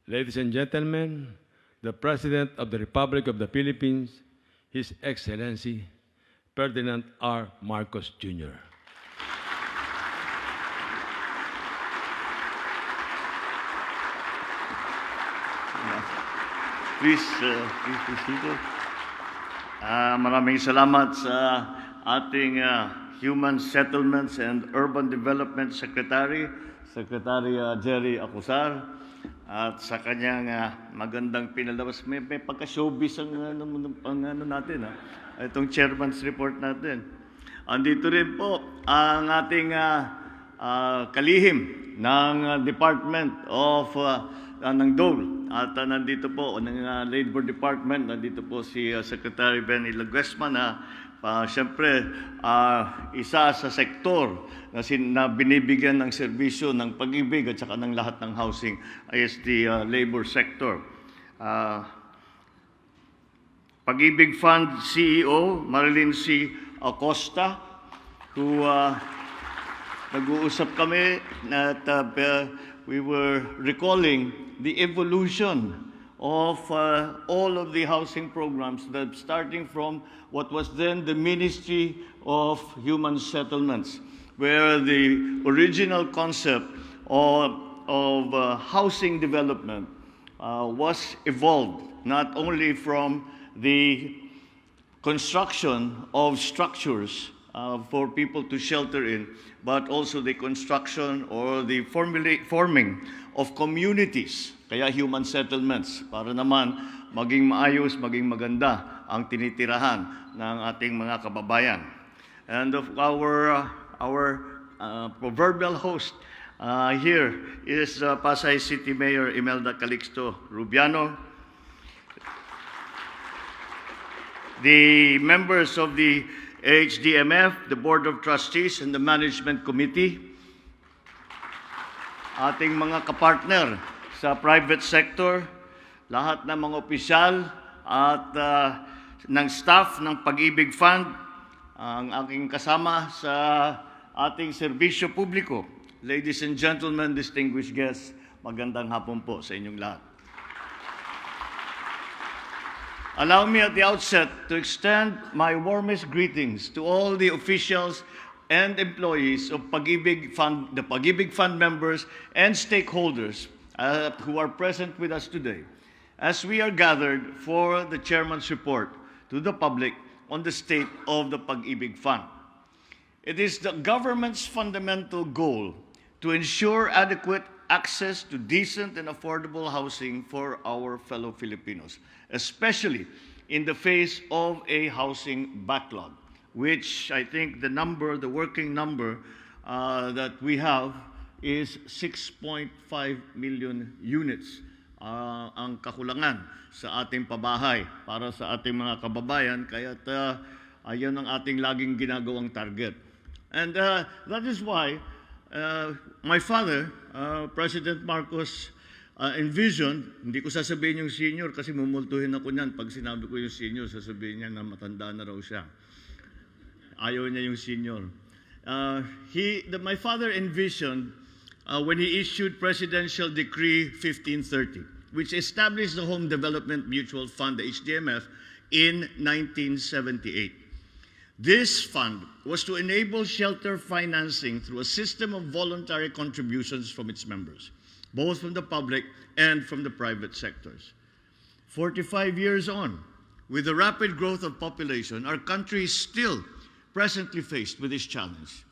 Ladies and gentlemen, the President of the Republic of the Philippines, His Excellency Ferdinand R. Marcos Jr. Please be seated. Maraming salamat sa ating Human Settlements and Urban Development Secretary, Secretary Jerry Acusar, at sa kanyang magandang pinalabas. May pagka-showbiz ang ano natin, itong chairman's report natin. Andito rin po ang ating kalihim ng Department of ng DOLE. At nandito po ng Labor Department, nandito po si Secretary Benny Laguesma na siyempre isa sa sektor na binibigyan ng serbisyo ng pag-ibig at saka ng lahat ng housing is the labor sector. Pag-IBIG Fund CEO Marilyn C. Acosta, who nag-uusap kami at we were recalling the evolution of all of the housing programs, that starting from what was then the Ministry of Human Settlements, where the original concept of housing development was evolved not only from the construction of structures for people to shelter in, but also the construction or the forming of communities, kaya human settlements, para naman maging maayos, maging maganda ang tinitirahan ng ating mga kababayan. And of our proverbial host here is Pasay City Mayor Imelda Calixto Rubiano, the members of the HDMF, the Board of Trustees, and the Management Committee, ating mga kapartner sa private sector, lahat ng mga opisyal at ng staff ng Pag-IBIG Fund, ang aking kasama sa ating serbisyo publiko. Ladies and gentlemen, distinguished guests, magandang hapon po sa inyong lahat. Allow me at the outset to extend my warmest greetings to all the officials and employees of Pag-IBIG Fund, the Pag-IBIG Fund members and stakeholders who are present with us today, as we are gathered for the Chairman's report to the public on the state of the Pag-IBIG Fund. It is the government's fundamental goal to ensure adequate access to decent and affordable housing for our fellow Filipinos, especially in the face of a housing backlog, which I think the working number that we have is 6.5 million units ang kakulangan sa ating pabahay para sa ating mga kababayan, kaya ayan ang ating laging ginagawang target. And that is why my father, President Marcos, envisioned, hindi ko sasabihin yung senior kasi mumultuhin ako niyan. Pag sinabi ko yung senior, sasabihin niya na matanda na raw siya. Ayaw niya yung senior. My father envisioned when he issued Presidential Decree 1530, which established the Home Development Mutual Fund, the HDMF, in 1978. This fund was to enable shelter financing through a system of voluntary contributions from its members, both from the public and from the private sectors. 45 years on, with the rapid growth of population, our country is still presently faced with this challenge.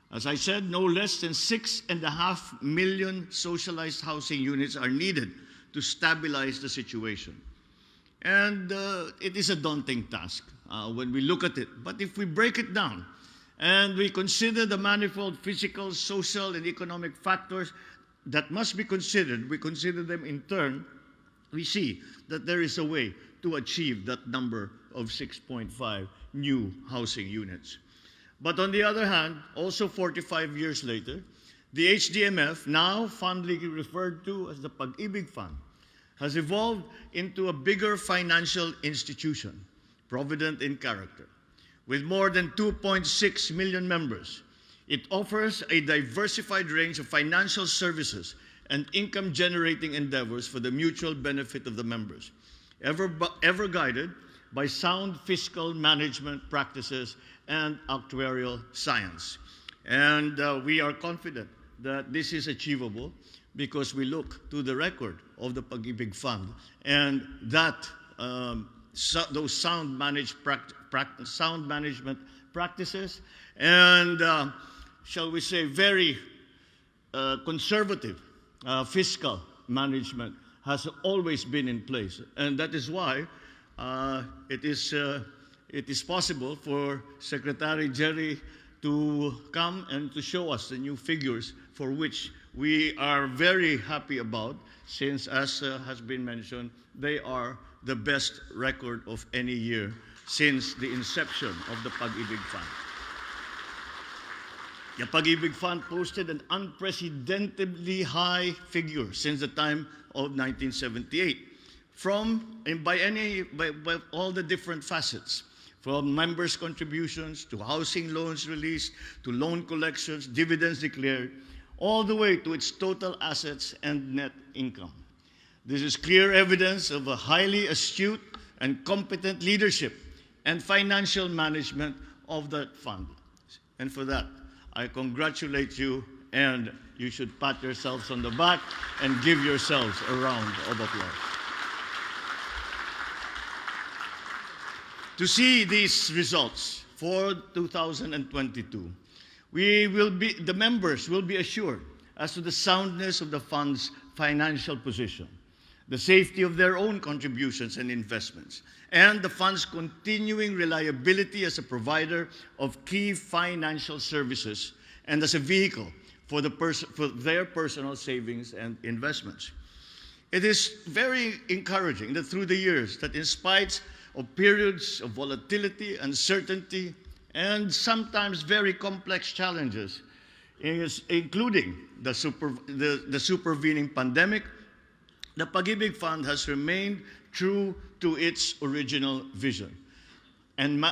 As I said, no less than 6.5 million socialized housing units are needed to stabilize the situation. And it is a daunting task when we look at it. But if we break it down and we consider the manifold physical, social, and economic factors that must be considered, we consider them in turn, we see that there is a way to achieve that number of 6.5 new housing units. But on the other hand, also 45 years later, the HDMF, now fondly referred to as the Pag-IBIG Fund, has evolved into a bigger financial institution, provident in character. With more than 2.6 million members, it offers a diversified range of financial services and income-generating endeavors for the mutual benefit of the members, ever guided by sound fiscal management practices and actuarial science. And we are confident that this is achievable because we look to the record of the Pag-IBIG Fund and that those sound management practices and, shall we say, very conservative fiscal management has always been in place. And that is why it is possible for Secretary Jerry to come and to show us the new figures for which we are very happy about, since, as has been mentioned, they are the best record of any year since the inception of the Pag-IBIG Fund. The Pag-IBIG Fund posted an unprecedentedly high figure since the time of 1978, by all the different facets, from members' contributions to housing loans released, to loan collections, dividends declared, all the way to its total assets and net income. This is clear evidence of a highly astute and competent leadership and financial management of that fund. And for that, I congratulate you, and you should pat yourselves on the back and give yourselves a round of applause. To see these results for 2022, the members will be assured as to the soundness of the fund's financial position, the safety of their own contributions and investments, and the fund's continuing reliability as a provider of key financial services and as a vehicle for their personal savings and investments. It is very encouraging that through the years, that in spite of periods of volatility, uncertainty, and sometimes very complex challenges, including the supervening pandemic, the Pag-IBIG Fund has remained true to its original vision, and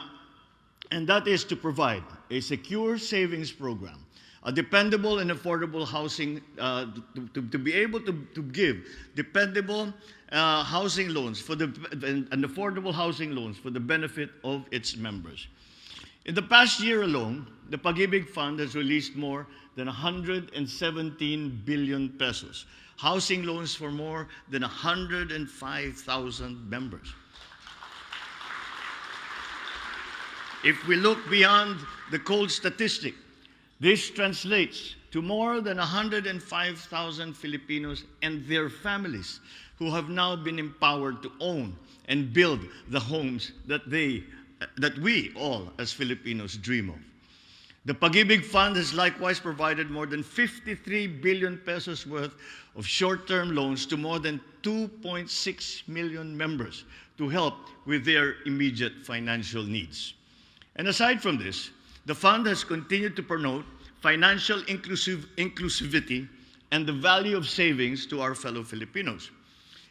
that is to provide a secure savings program, a dependable and affordable housing, to be able to give dependable housing loans and affordable housing loans for the benefit of its members. In the past year alone, the Pag-IBIG Fund has released more than 117 billion pesos, housing loans for more than 105,000 members. If we look beyond the cold statistic, this translates to more than 105,000 Filipinos and their families who have now been empowered to own and build the homes that we all as Filipinos dream of. The Pag-IBIG Fund has likewise provided more than 53 billion pesos worth of short-term loans to more than 2.6 million members to help with their immediate financial needs. And aside from this, the fund has continued to promote financial inclusivity and the value of savings to our fellow Filipinos.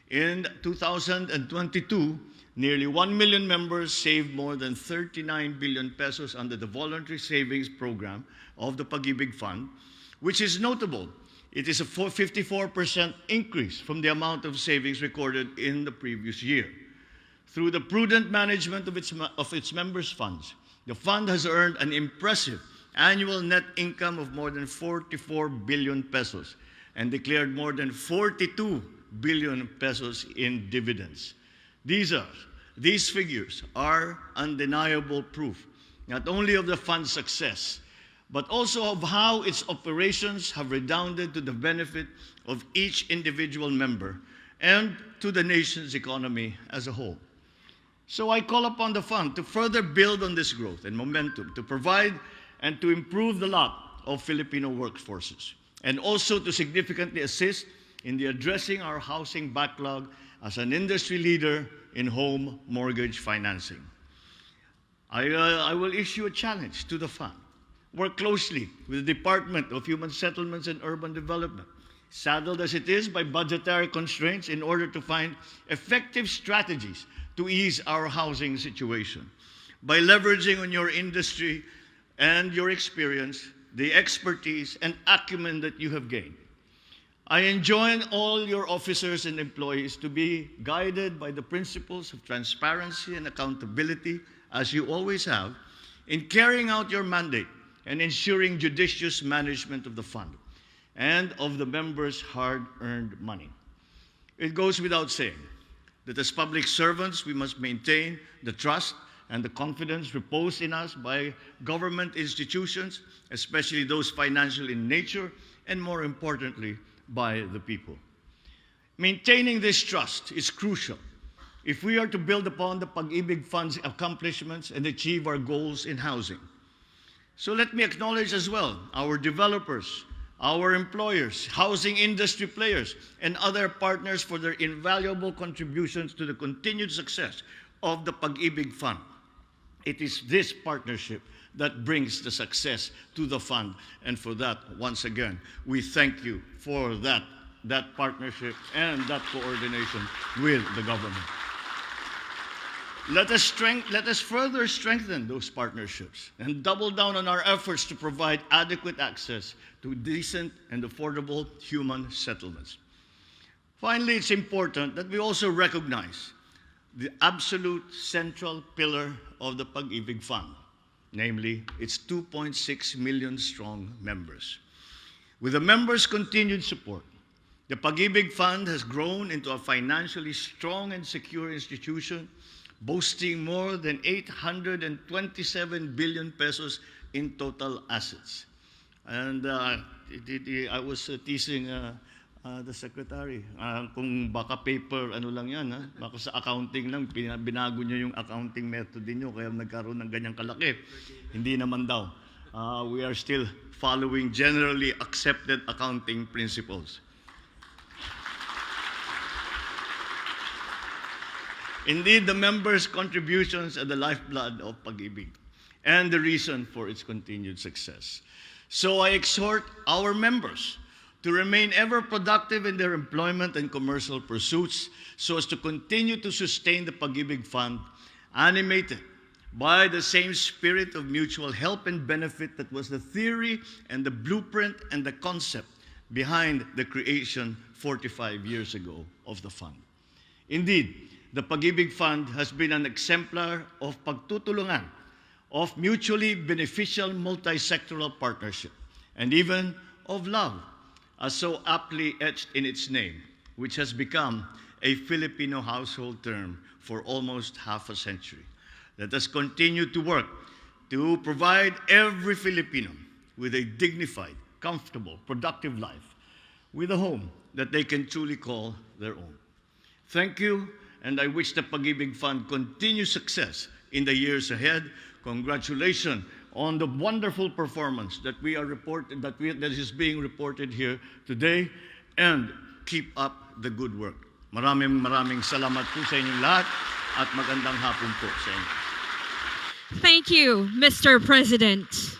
In 2022, nearly 1 million members saved more than 39 billion pesos under the voluntary savings program of the Pag-IBIG Fund, which is notable. It is a 54% increase from the amount of savings recorded in the previous year. Through the prudent management of its members' funds, the fund has earned an impressive annual net income of more than 44 billion pesos and declared more than 42 billion pesos in dividends. These figures are undeniable proof not only of the fund's success, but also of how its operations have redounded to the benefit of each individual member and to the nation's economy as a whole. So I call upon the fund to further build on this growth and momentum, to provide and to improve the lot of Filipino workforces, and also to significantly assist in the addressing our housing backlog as an industry leader in home mortgage financing. I will issue a challenge to the fund. Work closely with the Department of Human Settlements and Urban Development, saddled as it is by budgetary constraints, in order to find effective strategies to ease our housing situation. By leveraging on your industry and your experience, the expertise and acumen that you have gained, I enjoin all your officers and employees to be guided by the principles of transparency and accountability, as you always have, in carrying out your mandate and ensuring judicious management of the fund and of the members' hard-earned money. It goes without saying that as public servants, we must maintain the trust and the confidence reposed in us by government institutions, especially those financial in nature, and more importantly, by the people. Maintaining this trust is crucial if we are to build upon the Pag-IBIG Fund's accomplishments and achieve our goals in housing. So let me acknowledge as well our developers, our employers, housing industry players, and other partners for their invaluable contributions to the continued success of the Pag-IBIG Fund. It is this partnership that brings the success to the fund. And for that, once again, we thank you for that partnership and that coordination with the government. Let us further strengthen those partnerships and double down on our efforts to provide adequate access to decent and affordable human settlements. Finally, it's important that we also recognize the absolute central pillar of the Pag-IBIG Fund, namely its 2.6 million strong members. With the members' continued support, the Pag-IBIG Fund has grown into a financially strong and secure institution, boasting more than 827 billion pesos in total assets. And I was teasing the secretary, kung baka paper, ano lang yan, ha? Baka sa accounting lang, binago nyo yung accounting method niyo, kaya nagkaroon ng ganyang kalaki. Hindi naman daw. We are still following generally accepted accounting principles. Indeed, the members' contributions are the lifeblood of Pag-IBIG and the reason for its continued success. So I exhort our members to remain ever productive in their employment and commercial pursuits so as to continue to sustain the Pag-IBIG Fund, animated by the same spirit of mutual help and benefit that was the theory and the blueprint and the concept behind the creation 45 years ago of the fund. Indeed, the Pag-IBIG Fund has been an exemplar of pagtutulungan, of mutually beneficial multi-sectoral partnership, and even of love, as so aptly etched in its name, which has become a Filipino household term for almost half a century. Let us continue to work to provide every Filipino with a dignified, comfortable, productive life, with a home that they can truly call their own. Thank you, and I wish the Pag-IBIG Fund continued success in the years ahead. Congratulations on the wonderful performance that is being reported here today, and keep up the good work. Maraming salamat po sa inyong lahat at magandang hapon po sa inyo. Thank you, Mr. President.